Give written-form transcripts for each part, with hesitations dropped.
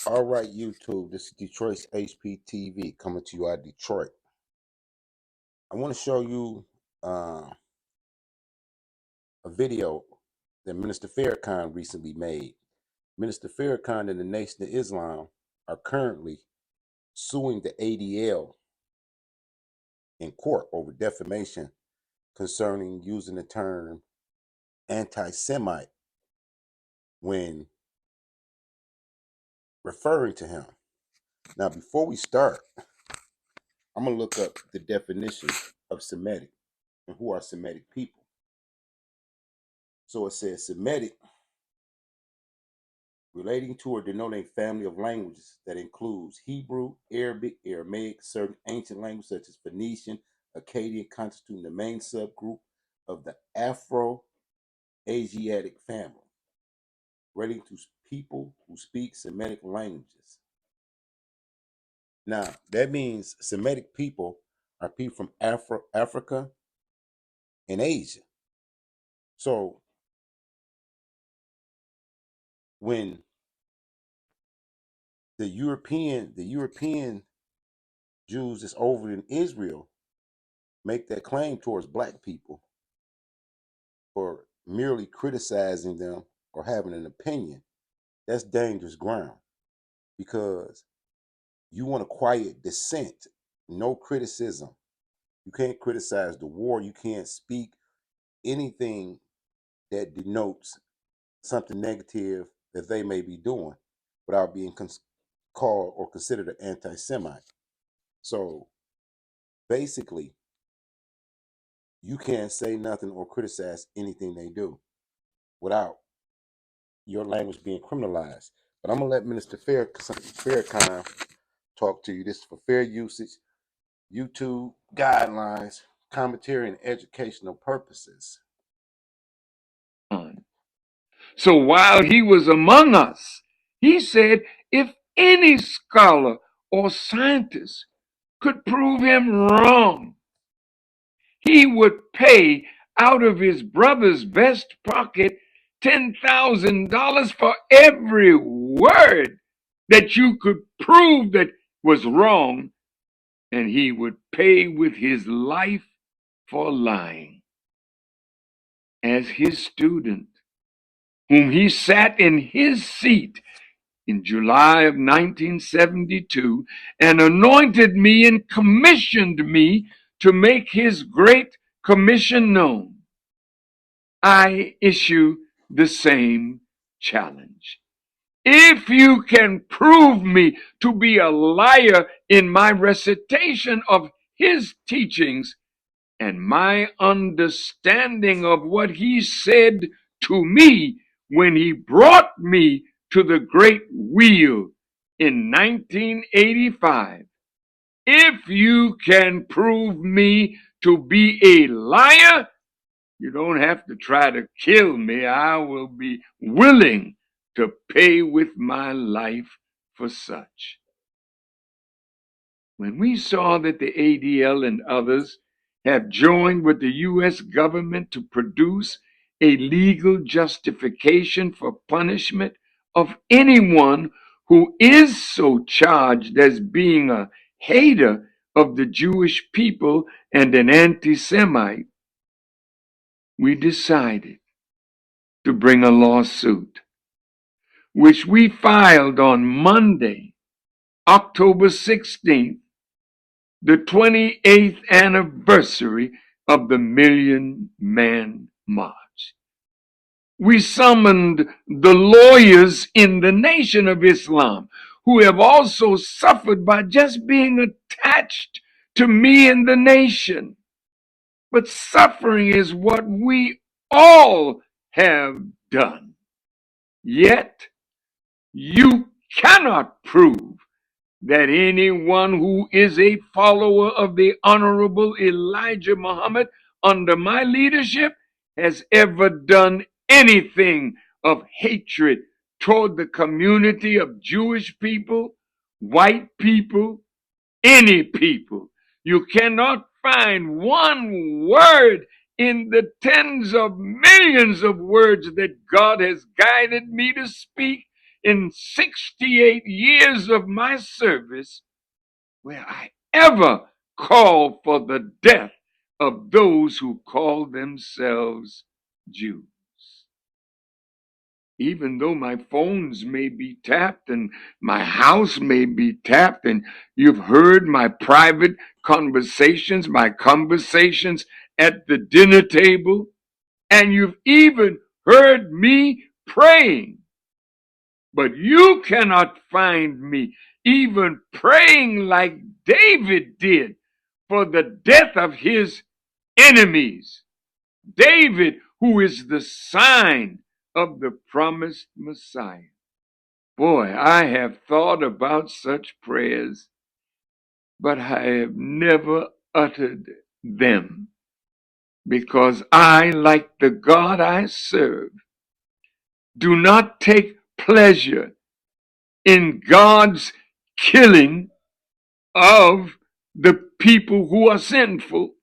All right, YouTube. This is Detroit's HPTV coming to you out of Detroit. I want to show you a video that Minister Farrakhan recently made. Minister Farrakhan and the Nation of Islam are currently suing the ADL in court over defamation concerning using the term anti-Semite when referring to him. Now, before we start, I'm going to look up the definition of Semitic and who are Semitic people. So it says Semitic, relating to or denoting a family of languages that includes Hebrew, Arabic, Aramaic, certain ancient languages such as Phoenician, Akkadian, constituting the main subgroup of the Afro-Asiatic family, relating to people who speak Semitic languages. Now, that means Semitic people are people from Africa and Asia. So when the European Jews that's over in Israel make that claim towards black people for merely criticizing them or having an opinion, that's dangerous ground, because you want to quiet dissent, no criticism. You can't criticize the war. You can't speak anything that denotes something negative that they may be doing without being called or considered an anti-Semite. So basically, you can't say nothing or criticize anything they do without your language being criminalized. But I'm going to let Minister Farrakhan talk to you. This is for fair usage, YouTube guidelines, commentary, and educational purposes. So while he was among us, he said, if any scholar or scientist could prove him wrong, he would pay out of his brother's vest pocket $10,000 for every word that you could prove that was wrong, and he would pay with his life for lying. As his student, whom he sat in his seat in July of 1972 and anointed me and commissioned me to make his great commission known, I issue the same challenge. If you can prove me to be a liar in my recitation of his teachings and my understanding of what he said to me when he brought me to the great wheel in 1985, if you can prove me to be a liar, you don't have to try to kill me. I will be willing to pay with my life for such. When we saw that the ADL and others have joined with the U.S. government to produce a legal justification for punishment of anyone who is so charged as being a hater of the Jewish people and an anti-Semite, we decided to bring a lawsuit, which we filed on Monday, October 16th, the 28th anniversary of the Million Man March. We summoned the lawyers in the Nation of Islam, who have also suffered by just being attached to me and the nation. But suffering is what we all have done. Yet, you cannot prove that anyone who is a follower of the Honorable Elijah Muhammad under my leadership has ever done anything of hatred toward the community of Jewish people, white people, any people. You cannot find one word in the tens of millions of words that God has guided me to speak in 68 years of my service where I ever called for the death of those who call themselves Jews. Even though my phones may be tapped and my house may be tapped, and you've heard my private conversations, my conversations at the dinner table, and you've even heard me praying. But you cannot find me even praying like David did for the death of his enemies. David, who is the sign of the promised Messiah. Boy, I have thought about such prayers, but I have never uttered them because I, like the God I serve, do not take pleasure in God's killing of the people who are sinful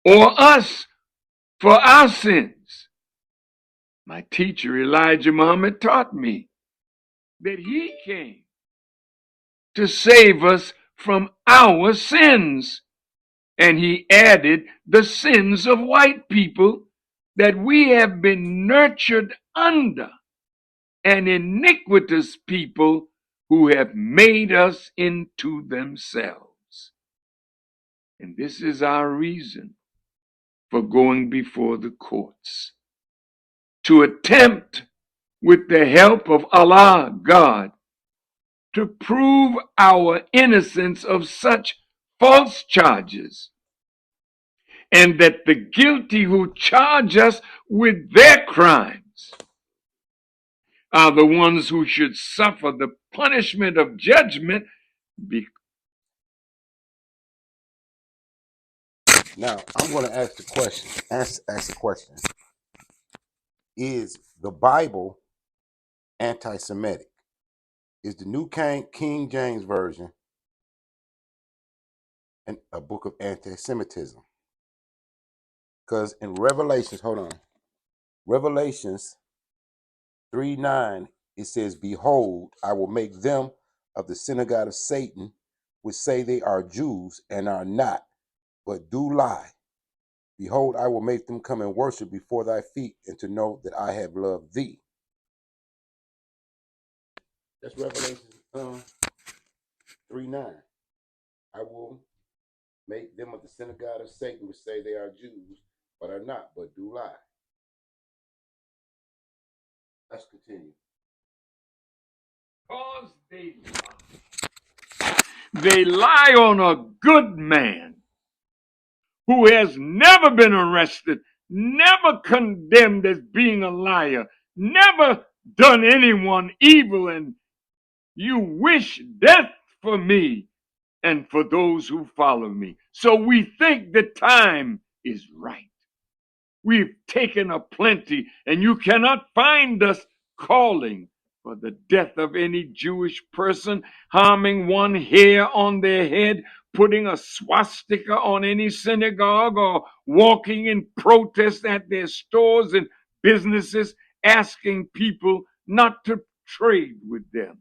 or us for our sins. My teacher Elijah Muhammad taught me that he came to save us from our sins. And he added the sins of white people that we have been nurtured under, an iniquitous people who have made us into themselves. And this is our reason for going before the courts, to attempt, with the help of Allah, God, to prove our innocence of such false charges, and that the guilty who charge us with their crimes are the ones who should suffer the punishment of judgment. Now, I'm going to ask the question. Ask the question. Is the Bible anti-Semitic? Is the New King James Version a book of anti-Semitism? Because in Revelations, hold on, Revelations 3:9, it says, "Behold, I will make them of the synagogue of Satan, which say they are Jews and are not, but do lie. Behold, I will make them come and worship before thy feet, and to know that I have loved thee." That's Revelation 3:9. I will make them of the synagogue of Satan, which say they are Jews, but are not, but do lie. Let's continue. Because they lie on a good man who has never been arrested, never condemned as being a liar, never done anyone evil, and you wish death for me and for those who follow me. So we think the time is right. We've taken a plenty, and you cannot find us calling for the death of any Jewish person, harming one hair on their head, putting a swastika on any synagogue, or walking in protest at their stores and businesses, asking people not to trade with them.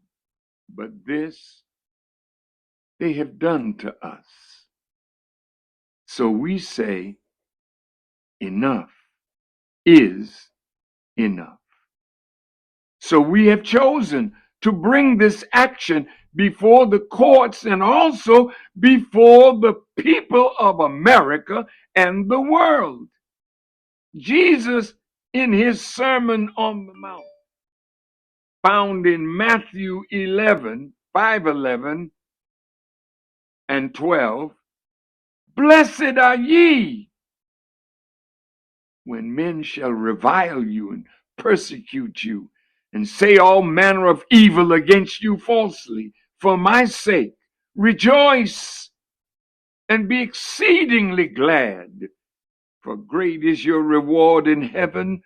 But this they have done to us. So we say, enough is enough. So we have chosen to bring this action before the courts and also before the people of America and the world. Jesus, in his Sermon on the Mount, found in Matthew 5:11 and 12, "Blessed are ye when men shall revile you and persecute you, and say all manner of evil against you falsely, for my sake. Rejoice and be exceedingly glad, for great is your reward in heaven,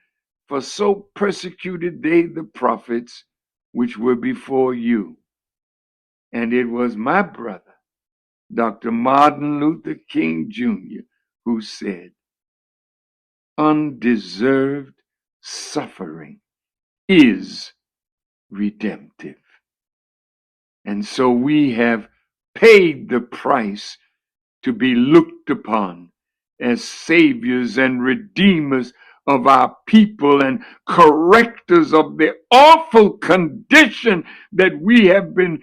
for so persecuted they the prophets which were before you." And it was my brother, Dr. Martin Luther King Jr., who said, "Undeserved suffering is redemptive. And so we have paid the price to be looked upon as saviors and redeemers of our people and correctors of the awful condition that we have been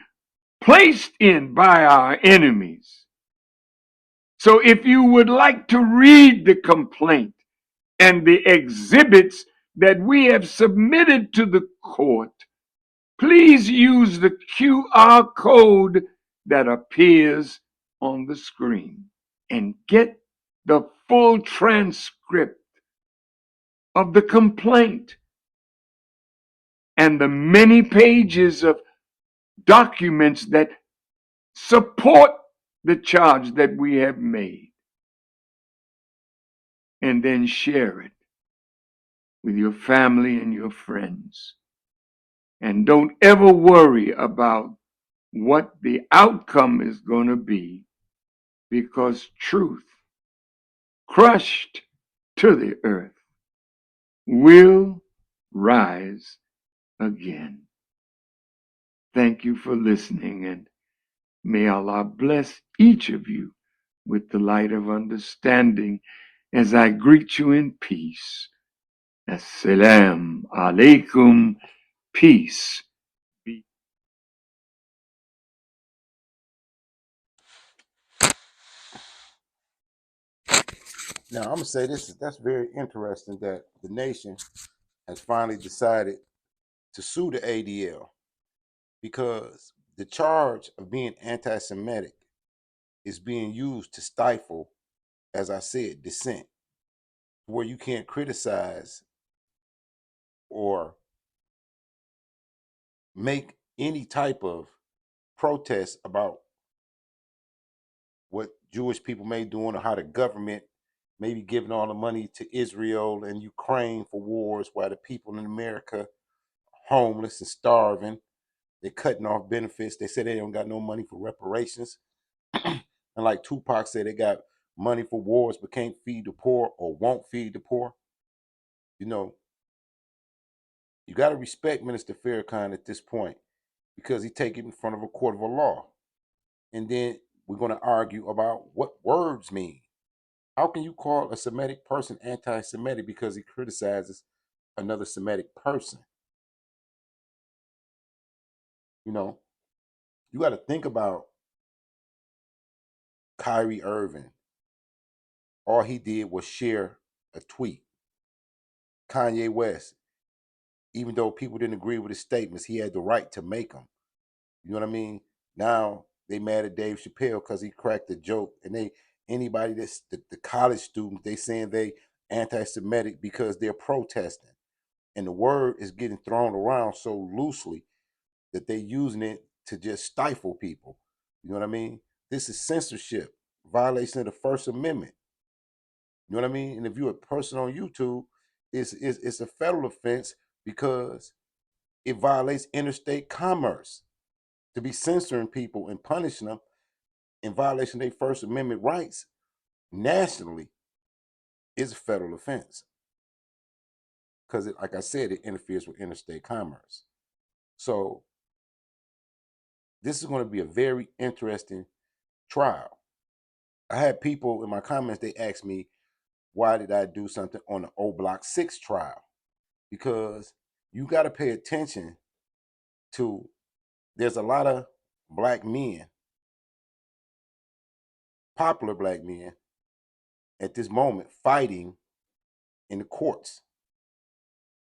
placed in by our enemies. So if you would like to read the complaint and the exhibits that we have submitted to the court, please use the QR code that appears on the screen and get the full transcript of the complaint and the many pages of documents that support the charge that we have made, and then share it with your family and your friends. And don't ever worry about what the outcome is going to be, because truth, crushed to the earth, will rise again. Thank you for listening, and may Allah bless each of you with the light of understanding as I greet you in peace. Assalamu alaikum. Peace be. Now I'm gonna say this: that's very interesting that the nation has finally decided to sue the ADL because the charge of being anti-Semitic is being used to stifle, as I said, dissent, where you can't criticize or make any type of protest about what Jewish people may be doing or how the government may be giving all the money to Israel and Ukraine for wars while the people in America homeless and starving. They're cutting off benefits. They say they don't got no money for reparations. And like Tupac said, they got money for wars but can't feed the poor or won't feed the poor. You know, you got to respect Minister Farrakhan at this point because he take it in front of a court of a law. And then we're going to argue about what words mean. How can you call a Semitic person anti-Semitic because he criticizes another Semitic person? You know, you got to think about Kyrie Irving. All he did was share a tweet. Kanye West, even though people didn't agree with his statements, he had the right to make them. You know what I mean? Now they mad at Dave Chappelle because he cracked a joke, and they anybody that's the college students they saying they anti-Semitic because they're protesting, and the word is getting thrown around so loosely that they're using it to just stifle people. You know what I mean? This is censorship, violation of the First Amendment. You know what I mean? And if you're a person on YouTube, it's a federal offense because it violates interstate commerce. To be censoring people and punishing them in violation of their First Amendment rights nationally is a federal offense because, like I said, it interferes with interstate commerce. So this is going to be a very interesting trial. I had people in my comments, they asked me, why did I do something on the O Block 6 trial? Because you got to pay attention to, there's a lot of black men, popular black men, at this moment fighting in the courts.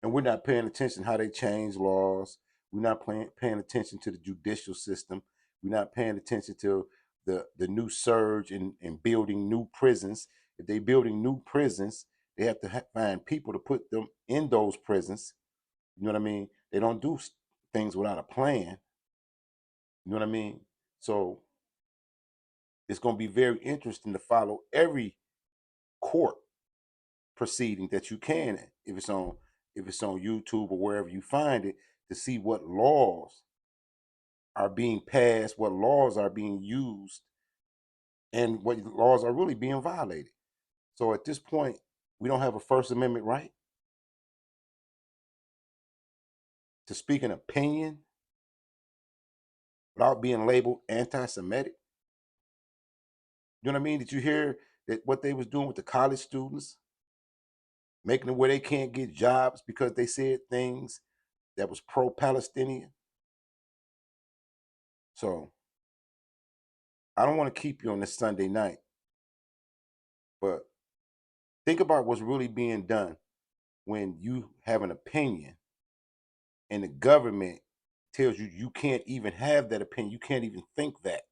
And we're not paying attention how they change laws. We're not paying attention to the judicial system. We're not paying attention to the new surge in building new prisons. If they're building new prisons, they have to find people to put them in those prisons. You know what I mean? They don't do things without a plan. You know what I mean? So it's going to be very interesting to follow every court proceeding that you can, if it's on YouTube or wherever you find it, to see what laws are being passed, what laws are being used, and what laws are really being violated. So at this point, we don't have a First Amendment right. to speak an opinion without being labeled anti-Semitic? You know what I mean? Did you hear that what they was doing with the college students, making it where they can't get jobs because they said things that was pro-Palestinian? So I don't want to keep you on this Sunday night, but think about what's really being done when you have an opinion and the government tells you you can't even have that opinion. You can't even think that.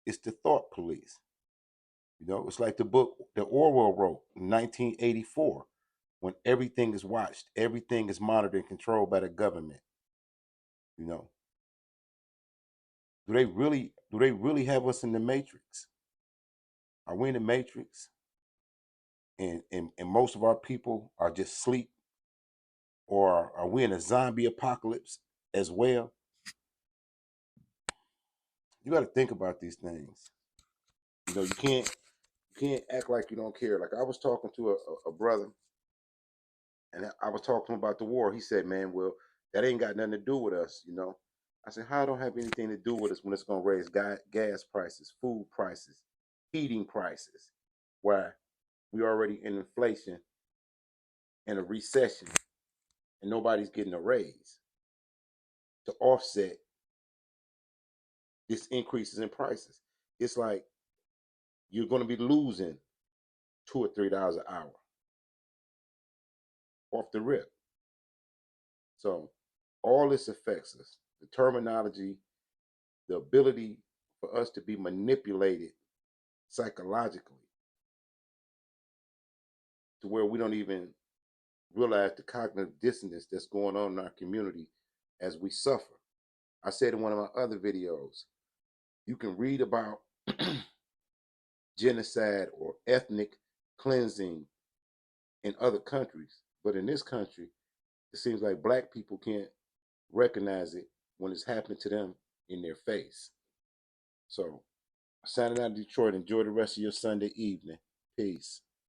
It's the thought police. You know, it's like the book that Orwell wrote in 1984, when everything is watched, everything is monitored and controlled by the government. You know, do they really have us in the matrix? Are we in the matrix? And most of our people are just asleep, or are we in a zombie apocalypse as well? You got to think about these things. You know, you can't act like you don't care. Like I was talking to a brother, and I was talking about the war. He said, "Man, well, that ain't got nothing to do with us." You know, I said, "How it don't have anything to do with us when it's gonna raise gas prices, food prices, heating prices, why we already in inflation and a recession, and nobody's getting a raise to offset this increases in prices. It's like you're going to be losing $2 or $3 an hour off the rip." So all this affects us. The terminology, the ability for us to be manipulated psychologically to where we don't even realize the cognitive dissonance that's going on in our community as we suffer. I said in one of my other videos, you can read about genocide or ethnic cleansing in other countries, but in this country, it seems like black people can't recognize it when it's happening to them in their face. So, signing out of Detroit, enjoy the rest of your Sunday evening. Peace.